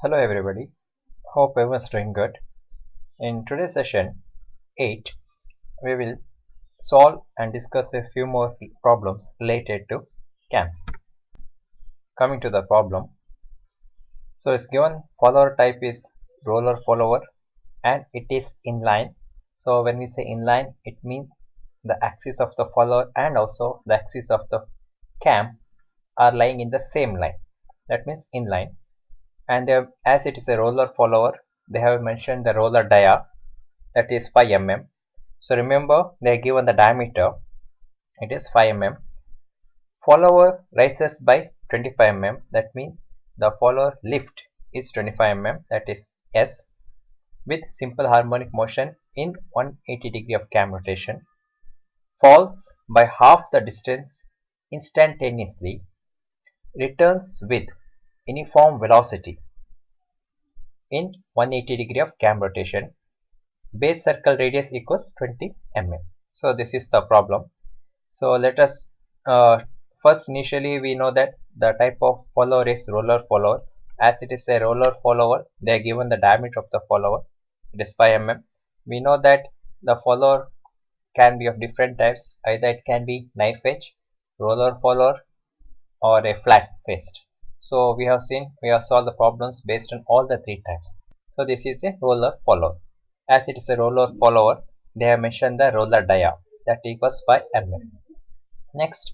Hello everybody, hope everyone's doing good. In today's session 8, we will solve and discuss a few more problems related to CAMS. Coming to the problem, so it's given follower type is roller follower and it is inline. So when we say inline, it means the axis of the follower and also the axis of the cam are lying in the same line. That means inline. And as it is a roller follower, they have mentioned the roller dia, that is 5 mm. So remember, they are given the diameter, it is 5 mm. Follower rises by 25 mm, that means the follower lift is 25 mm, that is S, with simple harmonic motion in 180 degree of cam rotation, falls by half the distance instantaneously, returns with uniform velocity in 180 degree of cam rotation, base circle radius equals 20 mm. So this is the problem. So let us first initially we know that the type of follower is roller follower. As it is a roller follower, they are given the diameter of the follower, it is 5 mm. We know that the follower can be of different types, either it can be knife edge, roller follower, or a flat faced. So we have solved the problems based on all the three types. So this is a roller follower. As it is a roller follower, they have mentioned the roller dia, that equals 5 mm. Next,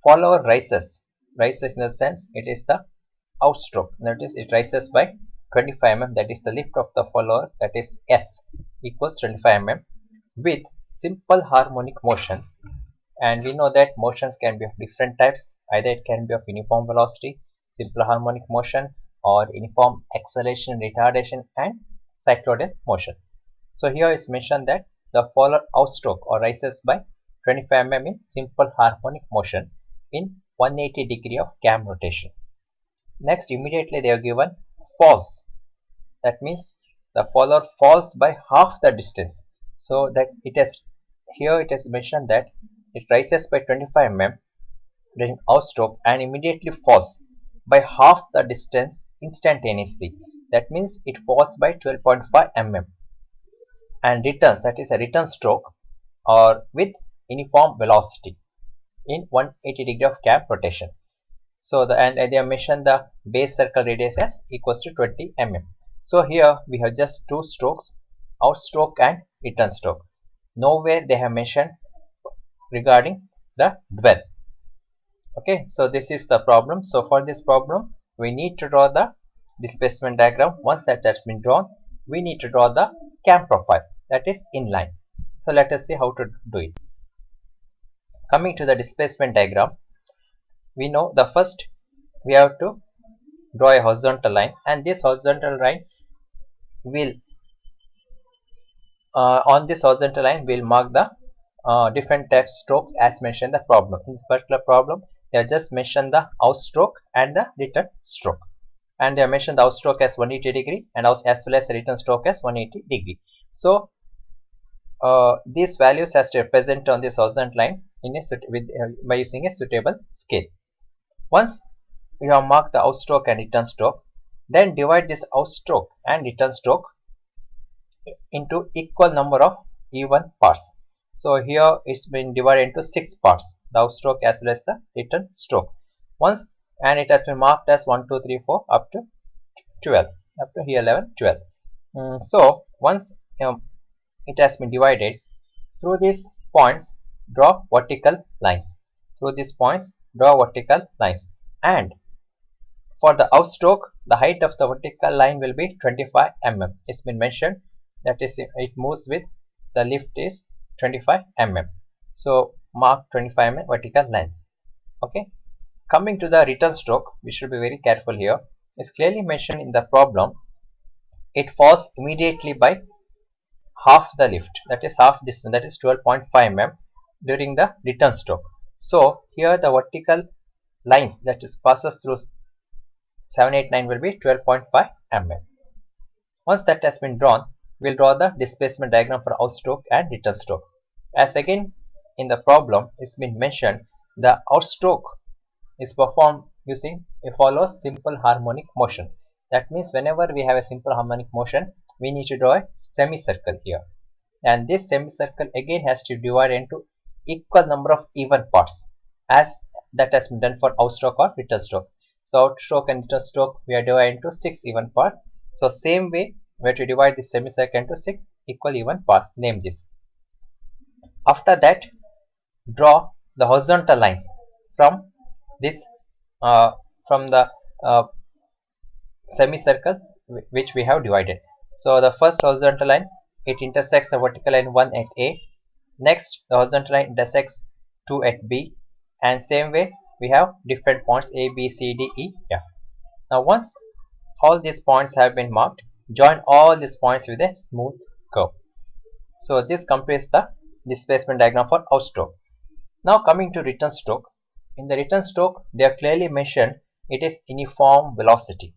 follower rises in the sense it is the outstroke, that is it rises by 25 mm, that is the lift of the follower, that is S equals 25 mm, with simple harmonic motion. And we know that motions can be of different types, either it can be of uniform velocity, simple harmonic motion, or uniform acceleration, retardation, and cycloidal motion. So here is mentioned that the follower outstroke or rises by 25 mm in simple harmonic motion in 180 degree of cam rotation. Next, immediately they are given falls. That means the follower falls by half the distance. So that it is mentioned that it rises by 25 mm during outstroke and immediately falls by half the distance instantaneously. That means it falls by 12.5 mm and returns, that is a return stroke, or with uniform velocity in 180 degree of cam rotation. So and they have mentioned the base circle radius as equals to 20 mm. So here we have just two strokes, outstroke and return stroke. Nowhere they have mentioned regarding the dwell. Okay, so this is the problem. So for this problem, we need to draw the displacement diagram. Once that has been drawn, we need to draw the cam profile, that is inline. So let us see how to do it. Coming to the displacement diagram, we know the first we have to draw a horizontal line, and this horizontal line will on this horizontal line will mark the different types strokes as mentioned in the problem. In this particular problem, they have just mentioned the outstroke and the return stroke, and they have mentioned the outstroke as 180 degree and as well as the return stroke as 180 degree. So these values has to be present on this horizontal line in by using a suitable scale. Once you have marked the outstroke and return stroke, then divide this outstroke and return stroke into equal number of even parts. So here it's been divided into 6 parts, the outstroke as well as the return stroke. Once, and it has been marked as 1, 2, 3, 4 up to 12, up to here 11, 12. So once it has been divided, through these points draw vertical lines. Through these points draw vertical lines, and for the outstroke, the height of the vertical line will be 25 mm. It's been mentioned, that is it moves with the lift is 25 mm. So mark 25 mm vertical lines. Okay. Coming to the return stroke, we should be very careful here. It's clearly mentioned in the problem. It falls immediately by half the lift, that is half distance, that is 12.5 mm during the return stroke. So here the vertical lines that is passes through 789 will be 12.5 mm. Once that has been drawn, we will draw the displacement diagram for outstroke and return stroke. As again in the problem it's been mentioned, the outstroke is performed using a follows simple harmonic motion. That means whenever we have a simple harmonic motion, we need to draw a semicircle here. And this semicircle again has to divide into equal number of even parts, as that has been done for outstroke or return stroke. So outstroke and return stroke we are divided into 6 even parts. So same way we have to divide this semicircle into 6 equal even parts. Name this. After that, draw the horizontal lines from this from the uh, semicircle which we have divided. So the first horizontal line, it intersects the vertical line 1 at A. Next, the horizontal line intersects 2 at B, and same way we have different points A, B, C, D, E, F. Now once all these points have been marked, join all these points with a smooth curve. So this completes the displacement diagram for outstroke. Now coming to return stroke. In the return stroke, they are clearly mentioned it is uniform velocity.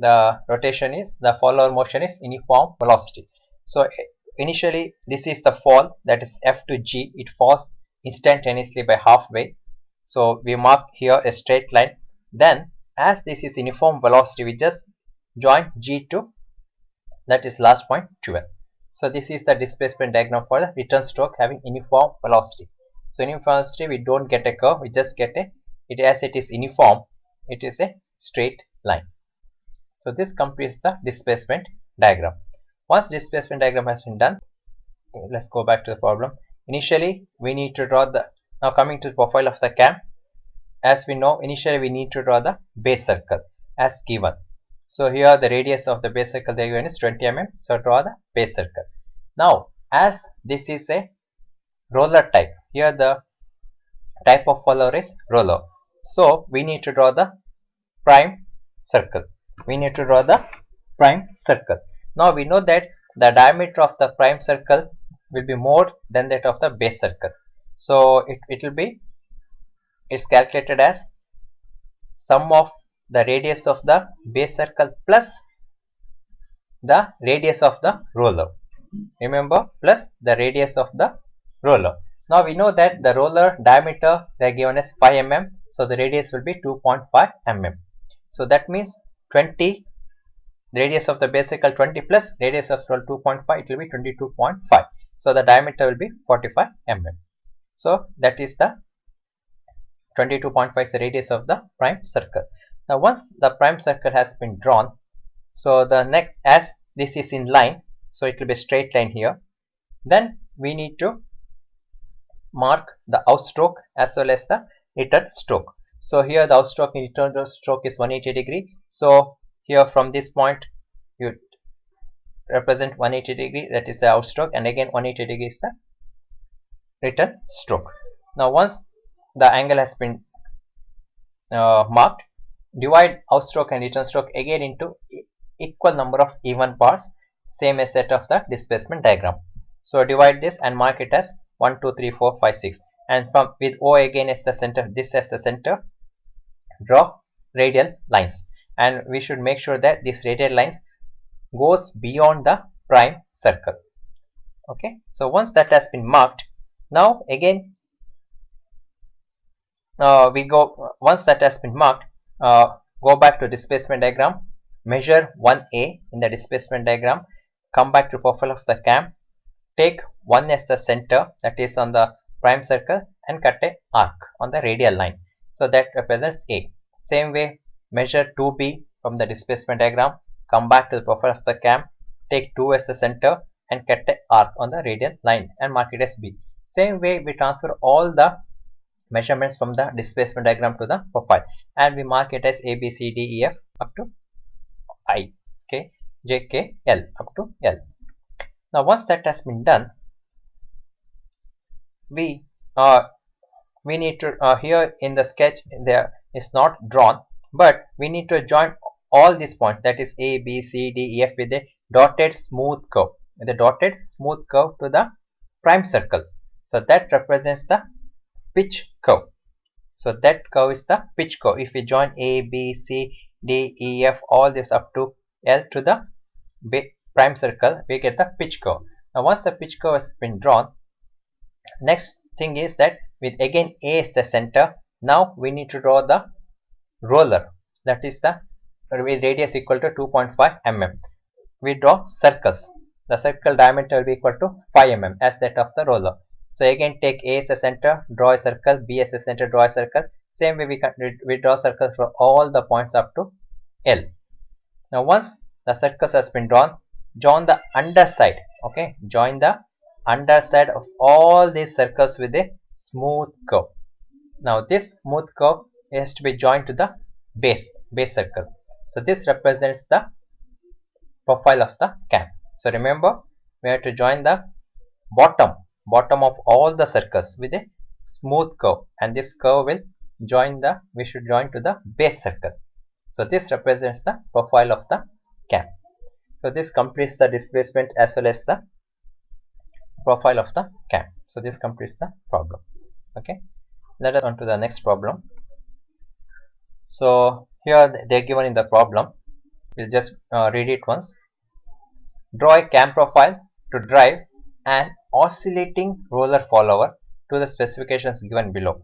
The rotation is, the follower motion is uniform velocity. So initially this is the fall, that is F to G. It falls instantaneously by halfway. So we mark here a straight line. Then as this is uniform velocity, we just join G to, that is last point, 12. So this is the displacement diagram for the return stroke having uniform velocity. So uniform velocity, we don't get a curve, we just get it as it is uniform, it is a straight line. So this completes the displacement diagram. Once displacement diagram has been done, let's go back to the problem. Initially we need to draw the, now coming to the profile of the cam, as we know initially we need to draw the base circle as given. So here the radius of the base circle they given is 20 mm. So draw the base circle. Now as this is a roller type, here the type of follower is roller. So we need to draw the prime circle. We need to draw the prime circle. Now we know that the diameter of the prime circle will be more than that of the base circle. So it will be, it's calculated as sum of the radius of the base circle plus the radius of the roller. Remember, plus the radius of the roller. Now we know that the roller diameter they are given as 5 mm. So the radius will be 2.5 mm. So that means 20, the radius of the base circle 20 plus radius of roller 2.5, it will be 22.5. So the diameter will be 45 mm. So that is the 22.5 is the radius of the prime circle. Now once the prime circle has been drawn, so the next, as this is in line, so it will be a straight line here. Then we need to mark the outstroke as well as the return stroke. So here the outstroke and return stroke is 180 degree. So here from this point you represent 180 degree, that is the outstroke, and again 180 degree is the return stroke. Now once the angle has been marked, divide outstroke and return stroke again into equal number of even parts, same as that of the displacement diagram. So divide this and mark it as 1, 2, 3, 4, 5, 6, and from with O again as the center, this as the center, draw radial lines, and we should make sure that these radial lines goes beyond the prime circle. Okay, so once that has been marked, now again we go, once that has been marked, go back to displacement diagram, measure 1a in the displacement diagram, come back to profile of the cam, take 1 as the center, that is on the prime circle, and cut a arc on the radial line. So that represents A. Same way, measure 2b from the displacement diagram, come back to the profile of the cam, take 2 as the center and cut a arc on the radial line and mark it as B. Same way we transfer all the measurements from the displacement diagram to the profile, and we mark it as A, B, C, D, E, F up to I, K, J, K, L up to L. Now once that has been done, we need to here in the sketch there is not drawn, but we need to join all these points, that is A, B, C, D, E, F with a dotted smooth curve, with a dotted smooth curve to the prime circle. So that represents the pitch curve. So that curve is the pitch curve. If we join A, B, C, D, E, F all this up to L to the prime circle, we get the pitch curve. Now once the pitch curve has been drawn, next thing is that with again A as the center, now we need to draw the roller, that is the with radius equal to 2.5 mm. We draw circles. The circle diameter will be equal to 5 mm as that of the roller. So again take A as a center, draw a circle, B as a center, draw a circle. Same way we draw circles for all the points up to L. Now once the circles has been drawn, join the underside. Okay, join the underside of all these circles with a smooth curve. Now this smooth curve has to be joined to the base circle. So this represents the profile of the cam. So remember, we have to join the bottom of all the circles with a smooth curve, and this curve will we should join to the base circle. So this represents the profile of the cam. So this completes the displacement as well as the profile of the cam. So this completes the problem. Okay, let us on to the next problem. So here they are given in the problem. We'll just read it once. Draw a cam profile to drive an oscillating roller follower to the specifications given below.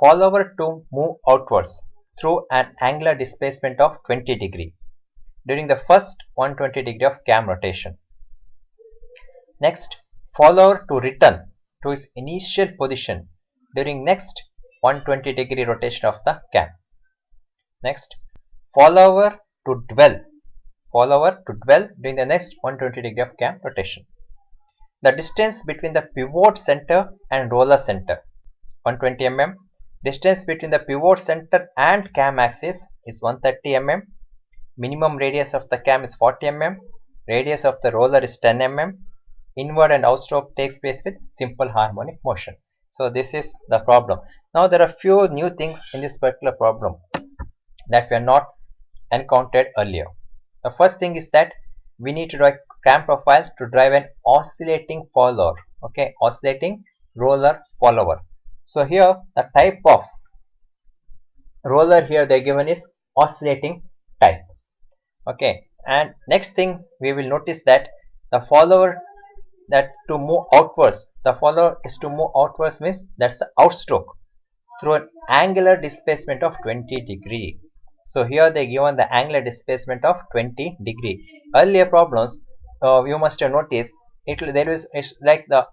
Follower to move outwards through an angular displacement of 20 degree during the first 120 degree of cam rotation. Next, follower to return to its initial position during next 120 degree rotation of the cam. Next, follower to dwell during the next 120 degree of cam rotation. The distance between the pivot center and roller center 120 mm. Distance between the pivot center and cam axis is 130 mm. Minimum radius of the cam is 40 mm. Radius of the roller is 10 mm. Inward and outstroke takes place with simple harmonic motion. So this is the problem. Now there are few new things in this particular problem that were not encountered earlier. The first thing is that we need to draw a cam profile to drive an oscillating follower. Okay, oscillating roller follower. So here the type of roller here they given is oscillating type. Okay, and next thing we will notice that the follower that to move outwards, the follower is to move outwards means that's the outstroke through an angular displacement of 20 degree. So here they given the angular displacement of 20 degree. Earlier problems you must have noticed it's like the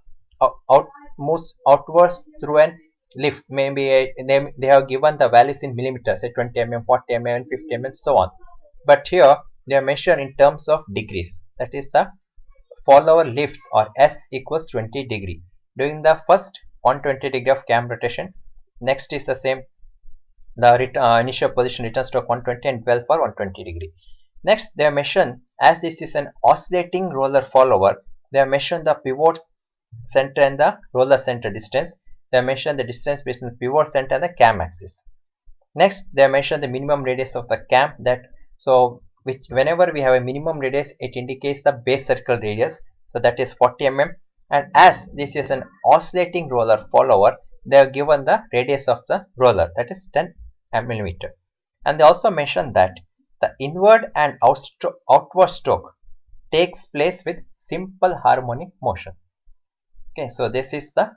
moves outwards through an lift. Maybe they have given the values in millimeters, say 20 mm, 40 mm, and 50 mm, so on. But here they are measured in terms of degrees. That is the follower lifts or S equals 20 degree during the first 120 degree of cam rotation. Next is the same, the initial position returns to 120 and dwell for 120 degree. Next they are mentioned, as this is an oscillating roller follower, they are mentioned the pivot center and the roller center distance. They are mentioned the distance between the pivot center and the cam axis. Next they are mentioned the minimum radius of the cam, that so which whenever we have a minimum radius it indicates the base circle radius, so that is 40 mm, and as this is an oscillating roller follower they are given the radius of the roller, that is 10 mm. And they also mention that the inward and outward stroke takes place with simple harmonic motion. Okay, so this is the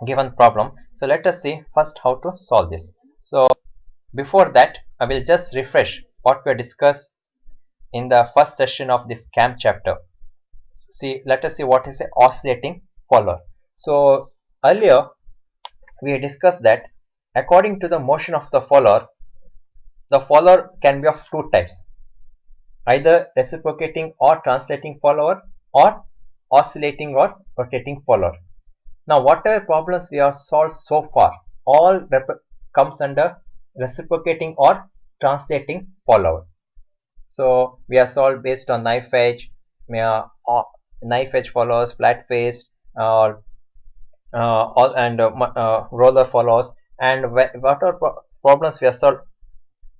given problem. So let us see first how to solve this. So before that I will just refresh what we discussed in the first session of this CAM chapter. Let us see what is an oscillating follower. So earlier we discussed that according to the motion of the follower can be of two types, either reciprocating or translating follower or oscillating or rotating follower. Now whatever problems we have solved so far all comes under reciprocating or translating follower. So we have solved based on knife edge followers, flat faced or roller follows, and whatever problems we have solved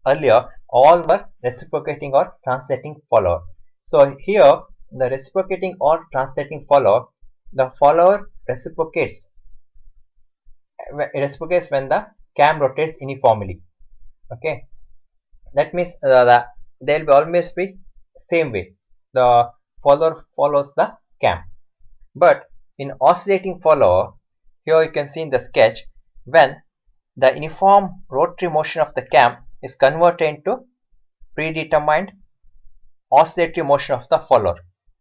earlier all were reciprocating or translating follower. So here the reciprocating or translating follower, the follower reciprocates when the cam rotates uniformly. Okay, that means they will always be same way, the follower follows the cam. But in oscillating follower, here you can see in the sketch, when the uniform rotary motion of the cam is converted into predetermined oscillatory motion of the follower.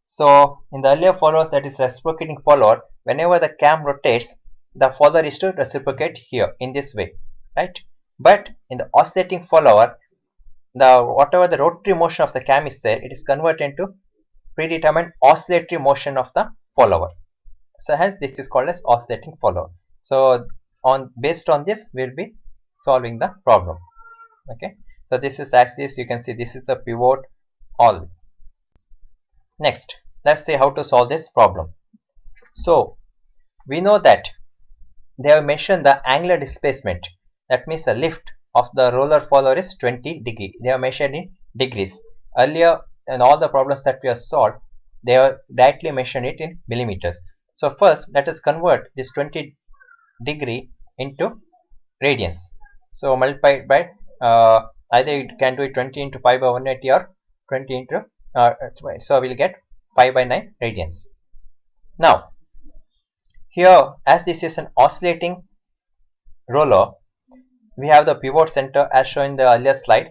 So in the earlier followers, that is reciprocating follower, whenever the cam rotates, the follower is to reciprocate here in this way, right? But in the oscillating follower, the whatever the rotary motion of the cam is there, it is converted into predetermined oscillatory motion of the follower. So hence this is called as oscillating follower. So based on this, we'll be solving the problem. Okay. So this is axis. You can see this is the pivot. All. Next, let's see how to solve this problem. So we know that they have mentioned the angular displacement. That means the lift of the roller follower is 20 degree. They are measured in degrees. Earlier in all the problems that we have solved, they are directly mentioned it in millimeters. So first let us convert this 20 degree into radians. So multiplied by either you can do it 20 into pi by 180 or 20 into so we'll get pi by 9 radians. Now here, as this is an oscillating roller, we have the pivot center as shown in the earlier slide.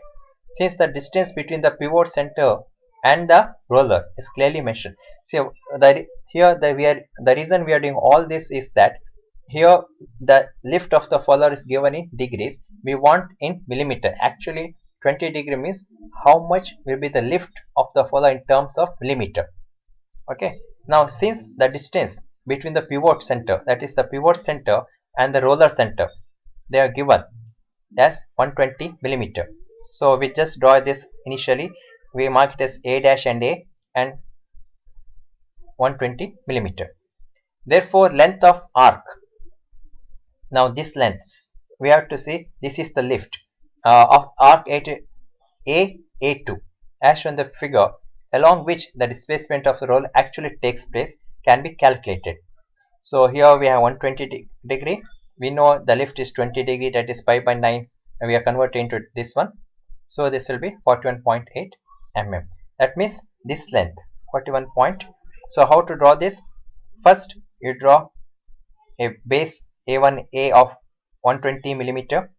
Since the distance between the pivot center and the roller is clearly mentioned. So the reason we are doing all this is that here the lift of the follower is given in degrees. We want in millimeter. Actually 20 degree means how much will be the lift of the follower in terms of millimeter. Okay. Now since the distance between the pivot center, that is the pivot center and the roller center, they are given as 120 millimeter. So we just draw this initially. We mark it as A dash and A and 120 millimeter. Therefore length of arc. Now this length we have to see this is the lift of arc A2 as shown in the figure, along which the displacement of the roll actually takes place can be calculated. So here we have 120 degree. We know the lift is 20 degree, that is pi by 9, and we are converting into this one. So this will be 41.8 mm. That means this length 41 point. So how to draw this? First you draw a base A1A of 120 millimeter.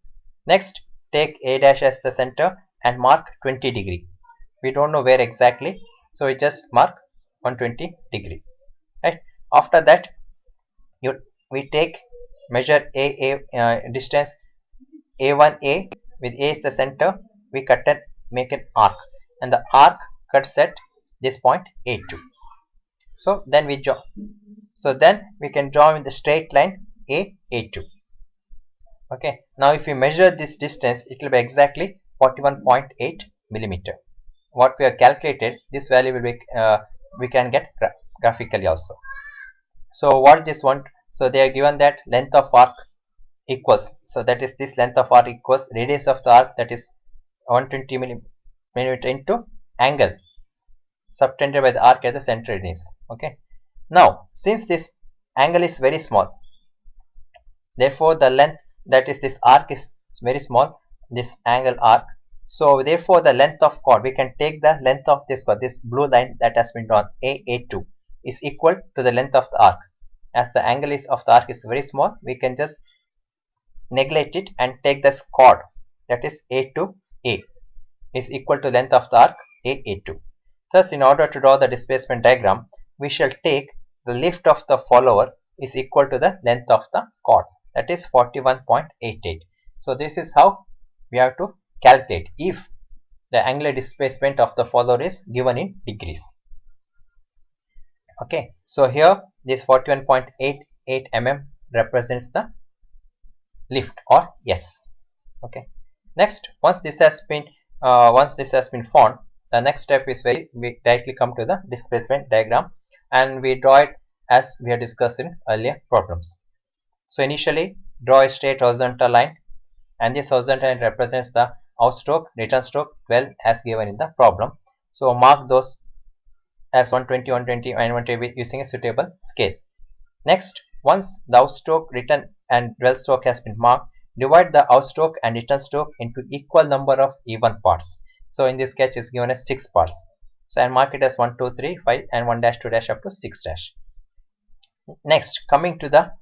Next take A dash as the center and mark 20 degree. We don't know where exactly, so we just mark 120 degree. Right. After that, we take measure distance A1A with A is the center. We cut and make an arc, and the arc cuts at this point A2. So then we draw. So then we can draw in the straight line A2. Okay. Now if we measure this distance, it will be exactly 41.8 millimeter. What we have calculated, this value will be we can get graphically also. So what this one? So they are given that length of arc equals. So that is this length of arc equals radius of the arc, that is 120 millimeter into angle subtended by the arc at the center radius. Okay. Now since this angle is very small, therefore the length, that is this arc is very small, this angle arc. So therefore the length of chord, we can take the length of this chord, this blue line that has been drawn A2 is equal to the length of the arc. As the angle is of the arc is very small, we can just neglect it and take this chord, that is A2A is equal to length of the arc A2. Thus in order to draw the displacement diagram, we shall take the lift of the follower is equal to the length of the chord, that is 41.88. So this is how we have to calculate if the angular displacement of the follower is given in degrees. Okay, so here this 41.88 mm represents the lift or S. Okay. Next, once this has been found, the next step is we directly come to the displacement diagram, and we draw it as we have discussed in earlier problems. So initially draw a straight horizontal line, and this horizontal line represents the outstroke, return stroke 12 as given in the problem. So mark those as 120, 120 and 120 using a suitable scale. Next, once the outstroke, return and dwell stroke has been marked, divide the outstroke and return stroke into equal number of even parts. So in this sketch is given as 6 parts. So I mark it as 1, 2, 3, 5 and 1 dash, 2 dash up to 6 dash. Next, coming to the,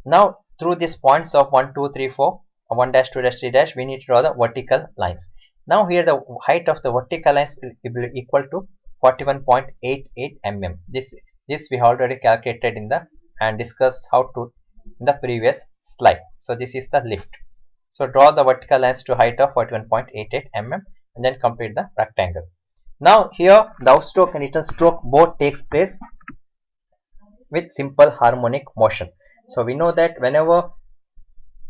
now through these points of 1, 2, 3, 4, 1 dash, 2 dash, 3 dash, we need to draw the vertical lines. Now here the height of the vertical lines will be equal to 41.88 mm. This we already calculated in the and discussed how to in the previous slide. So this is the lift. So draw the vertical lines to height of 41.88 mm and then complete the rectangle. Now here the outstroke and return stroke both takes place with simple harmonic motion. So we know that whenever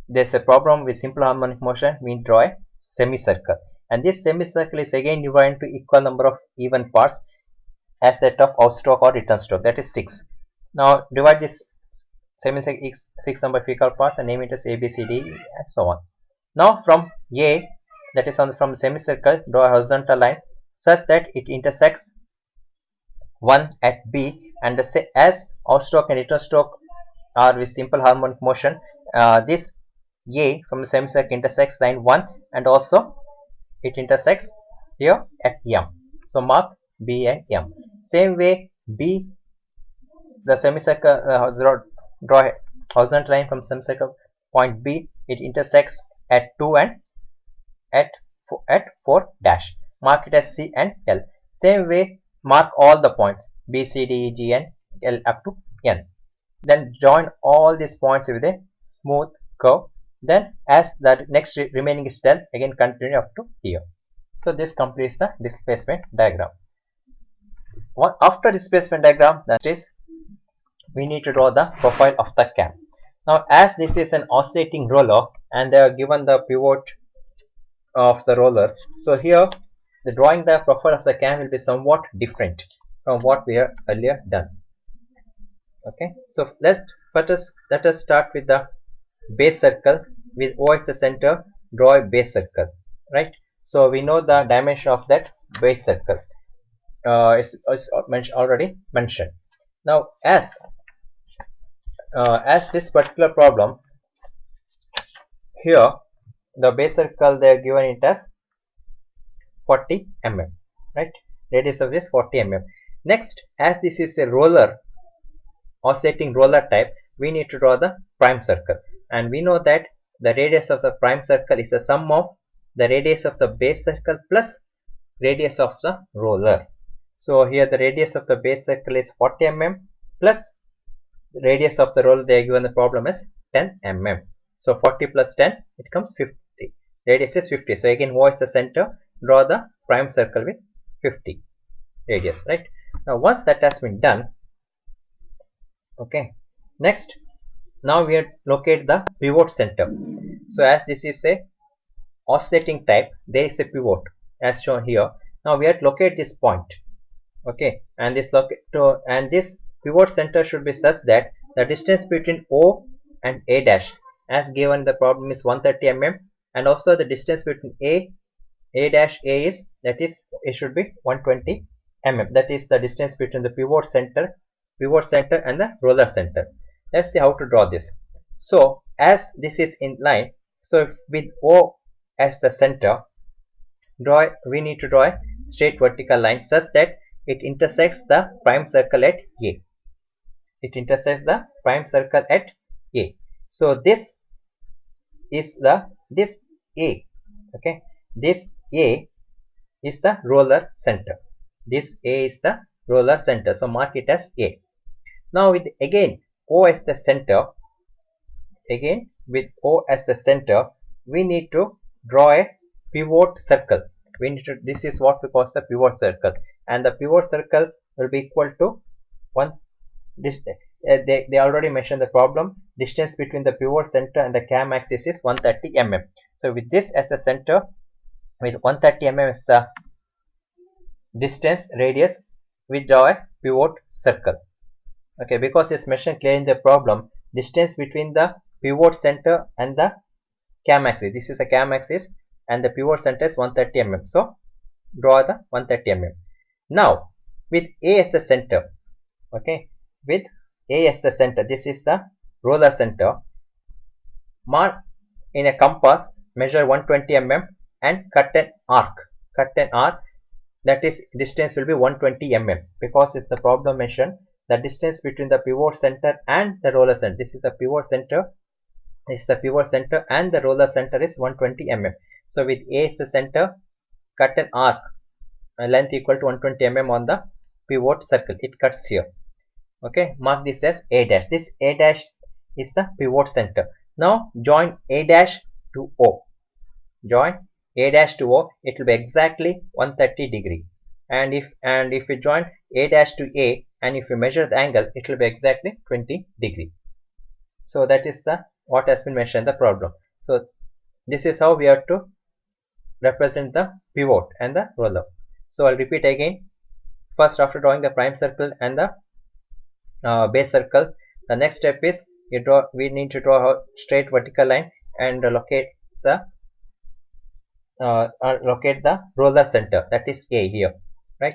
there's a problem with simple harmonic motion, we draw a semicircle, and this semicircle is again divided into equal number of even parts as that of outstroke or return stroke, that is 6. Now divide this semicircle 6 number of equal parts and name it as A, B, C, D, and so on. Now from A, that is from the semicircle, draw a horizontal line such that it intersects 1 at B, and as outstroke and return stroke are with simple harmonic motion, this A from the semicircle intersects line 1 and also it intersects here at M. So mark B and M. Same way B, the semicircle draw a horizontal line from semicircle point B, it intersects at 2 and at 4 dash. Mark it as C and L. Same way mark all the points B, C, D, E, G and L up to N. Then join all these points with a smooth curve. Then as the next remaining is done, again continue up to here. So this completes the displacement diagram. After displacement diagram, that is, we need to draw the profile of the cam. Now as this is an oscillating roller and they are given the pivot of the roller, so here the drawing the profile of the cam will be somewhat different from what we have earlier done. Okay, so let us start with the base circle with O as the center. Draw a base circle, right? So we know the dimension of that base circle. It's already mentioned. Now as this particular problem here, the base circle they are given it as 40 mm, right? Radius of this 40 mm. Next, as this is a roller, oscillating roller type, we need to draw the prime circle, and we know that the radius of the prime circle is the sum of the radius of the base circle plus radius of the roller. So here the radius of the base circle is 40 mm plus the radius of the roller they are given the problem is 10 mm. So 40 plus 10, it comes 50. Radius is 50. So again O is the center, draw the prime circle with 50 radius, right? Now once that has been done, okay, next now we have locate the pivot center. So as this is a oscillating type, there is a pivot as shown here. Now we have to locate this point, okay, and this pivot center should be such that the distance between O and A dash as given the problem is 130 mm, and also the distance between A dash A is, that is, it should be 120 mm. That is the distance between the pivot center and the roller center. Let's see how to draw this. So as this is in line, so with O as the center, we need to draw a straight vertical line such that it intersects the prime circle at A. It intersects the prime circle at A. So this is this A, okay, this A is the roller center. This A is the roller center. So mark it as A. Now with again O as the center, we need to draw a pivot circle. This is what we call the pivot circle, and the pivot circle will be equal to they already mentioned the problem. Distance between the pivot center and the cam axis is 130 mm. So with this as the center, with 130 mm as the distance radius, we draw a pivot circle. Okay, because it's mentioned clearly in the problem, distance between the pivot center and the cam axis. This is a cam axis and the pivot center is 130 mm. So draw the 130 mm. Now with A as the center, okay, with A as the center, this is the roller center. Mark in a compass, measure 120 mm and cut an arc. That is, distance will be 120 mm, because it's the problem mentioned the distance between the pivot center and the roller center. This is the pivot center. This is the pivot center and the roller center is 120 mm. So with A as the center, cut an arc length equal to 120 mm on the pivot circle. It cuts here. Okay, mark this as A dash. This A dash is the pivot center. Now join A dash to O. Join A dash to O. It will be exactly 130 degree. And if you join A dash to A, and if you measure the angle, it will be exactly 20 degree. So that is the what has been mentioned in the problem. So this is how we have to represent the pivot and the roller. So I'll repeat again. First, after drawing the prime circle and the base circle, the next step is we need to draw a straight vertical line and locate the roller center, that is A here, right?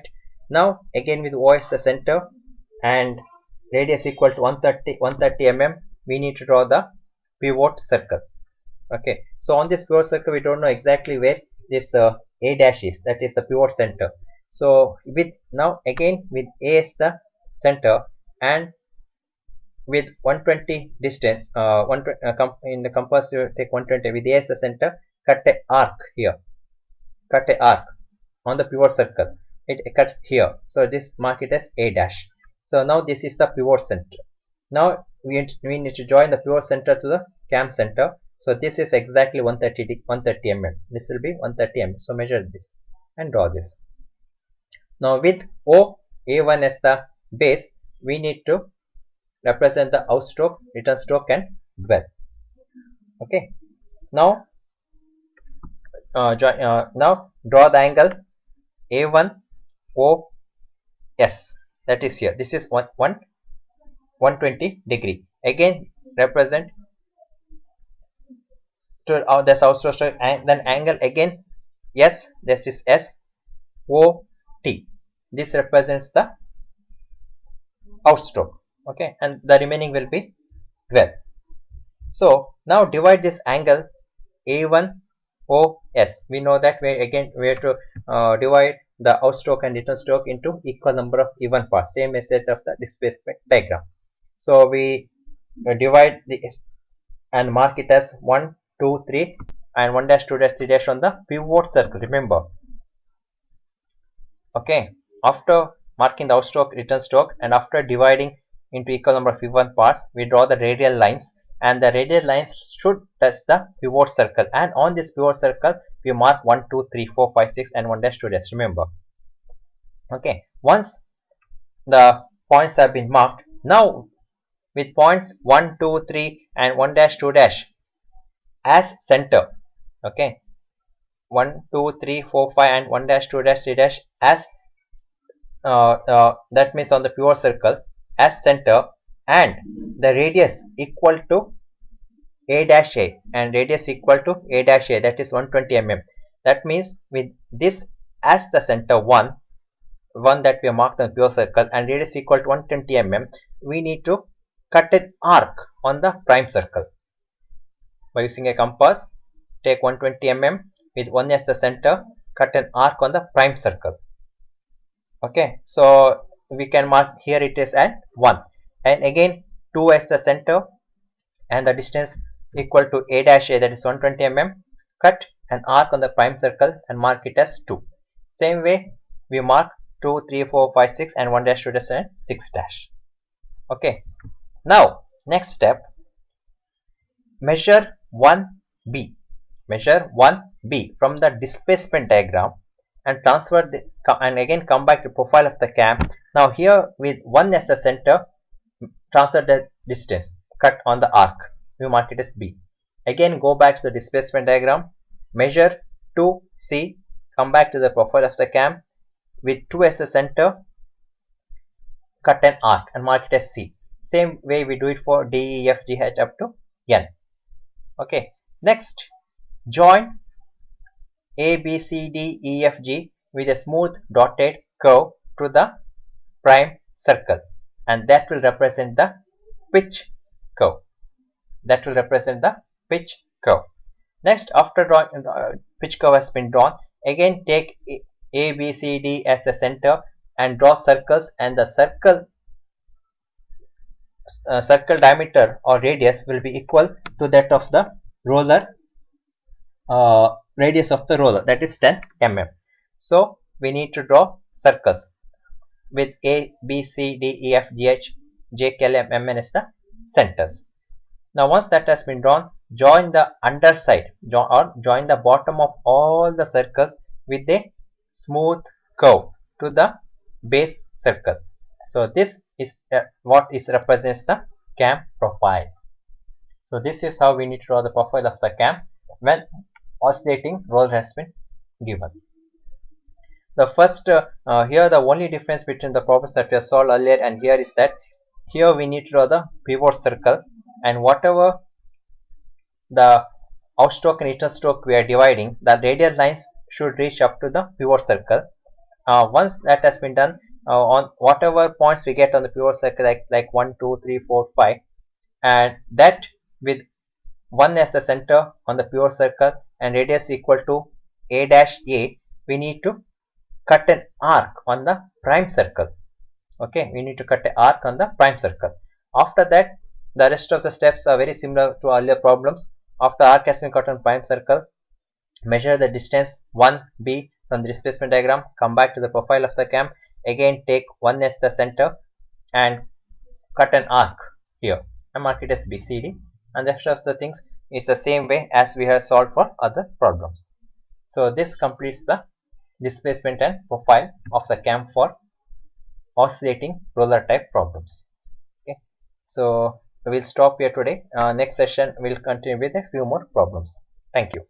Now again with O as the center and radius equal to 130 mm, we need to draw the pivot circle. Okay, so on this pivot circle we don't know exactly where this A dash is, that is the pivot center. So with now again with A as the center and with 120 distance, in the compass you take 120, with A as the center, cut a arc here, cut a arc on the pivot circle. It cuts here, so this mark it as A dash. So now this is the pivot center. Now we need to join the pivot center to the CAM center. So this is exactly 130 mm. This will be 130 mm. So measure this and draw this. Now with O A1 as the base, we need to represent the out stroke, return stroke, and dwell. Okay. Now now draw the angle A1 OS, that is here. This is 120 degree. Again represent to this out stroke, and then angle again S. This is SOT. This represents the out stroke. Okay, and the remaining will be dwell. So now divide this angle A1 OS. We know that we have to divide the out stroke and return stroke into equal number of even parts, same as that of the displacement diagram. So we divide this and mark it as 1, 2, 3 and 1 dash, 2 dash, 3 dash on the pivot circle. Remember. Okay, after marking the out stroke, return stroke, and after dividing into equal number of even parts, we draw the radial lines, and the radial lines should touch the pivot circle, and on this pivot circle we mark 1, 2, 3, 4, 5, 6 and 1 dash, 2 dash. Remember. Okay, once the points have been marked, now with points 1, 2, 3 and 1 dash, 2 dash as center. Okay, 1, 2, 3, 4, 5 and 1 dash, 2 dash, 3 dash as that means on the pivot circle as center, and the radius equal to A dash A and radius equal to A dash A, that is 120 mm. That means with this as the center one that we have marked on the pivot circle and radius equal to 120 mm, we need to cut an arc on the prime circle by using a compass. Take 120 mm with 1 as the center, cut an arc on the prime circle. Okay, so we can mark here it is at 1, and again 2 as the center and the distance equal to A dash A, that is 120 mm. Cut an arc on the prime circle and mark it as 2. Same way we mark 2, 3, 4, 5, 6 and 1 dash, 2 dash and 6 dash. Okay, now next step, measure 1B. Measure 1B from the displacement diagram and transfer and again come back to profile of the cam. Now here with 1 as the center, transfer the distance, cut on the arc, we mark it as B. Again go back to the displacement diagram, measure 2C, come back to the profile of the cam, with 2 as the center, cut an arc and mark it as C. Same way we do it for D, E, F, G, H up to N. Okay, next join A, B, C, D, E, F, G with a smooth dotted curve to the prime circle, and that will represent the pitch curve. That will represent the pitch curve. Next, after drawing pitch curve has been drawn, again take A, B, C, D as the center and draw circles, and the circle diameter or radius will be equal to that of the roller radius of the roller, that is 10 mm. So we need to draw circles with A, B, C, D, E, F, G, H, J, K, L, M, M, N as the centers. Now once that has been drawn, join the underside or join the bottom of all the circles with a smooth curve to the base circle. So this is what is represents the CAM profile. So this is how we need to draw the profile of the CAM when oscillating roller has been given. The first here the only difference between the problems that we have solved earlier and here is that here we need to draw the pivot circle, and whatever the outstroke and inner stroke we are dividing, the radial lines should reach up to the pivot circle. Once that has been done, on whatever points we get on the pivot circle, like 1, 2, 3, 4, 5, and that with 1 as the center on the pivot circle and radius equal to a dash a, we need to cut an arc on the prime circle. Okay, we need to cut an arc on the prime circle. After that, the rest of the steps are very similar to earlier problems. After arc has been cut on prime circle, measure the distance 1b from the displacement diagram, come back to the profile of the CAM, again take 1 as the center and cut an arc here. I mark it as BCD, and the rest of the things is the same way as we have solved for other problems. So this completes the displacement and profile of the CAM for oscillating roller type problems. Okay, so we'll stop here today. Next session we'll continue with a few more problems. Thank you.